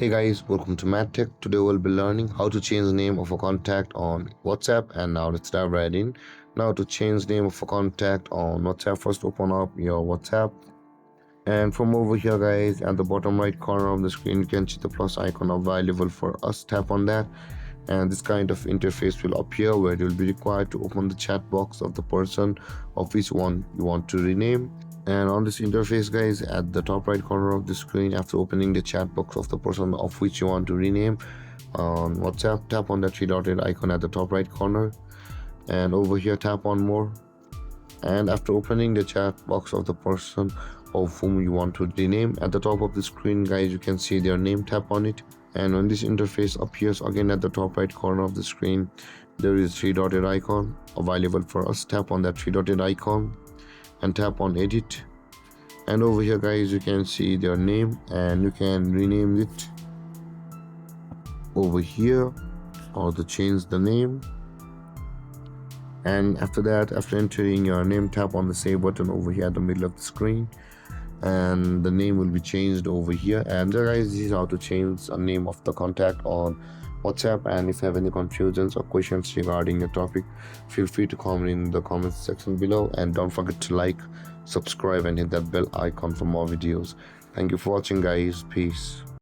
Hey guys, welcome to MadTech. Today we'll be learning how to change the name of a contact on WhatsApp. And now let's dive right in. Now to change the name of a contact on WhatsApp, first open up your WhatsApp. And from over here guys, at the bottom right corner of the screen, you can see the plus icon available for us. Tap on that and this kind of interface will appear where you'll be required to open the chat box of the person of which one you want to rename. And on this interface guys, at the top right corner of the screen, after opening the chat box of the person of which you want to rename on WhatsApp, tap on the three dotted icon at the top right corner, and over here tap on more. And after opening the chat box of the person of whom you want to rename, at the top of the screen guys, you can see their name. Tap on it, and when this interface appears again at the top right corner of the screen, there is three dotted icon available for us. Tap on that three dotted icon and tap on edit, and over here guys, you can see their name and you can rename it over here or to change the name. And after that, after entering your name, tap on the save button over here at the middle of the screen and the name will be changed over here. And guys, this is how to change a name of the contact on WhatsApp. And if you have any confusions or questions regarding the topic, feel free to comment in the comments section below, and don't forget to like, subscribe and hit that bell icon for more videos. Thank you for watching guys. Peace.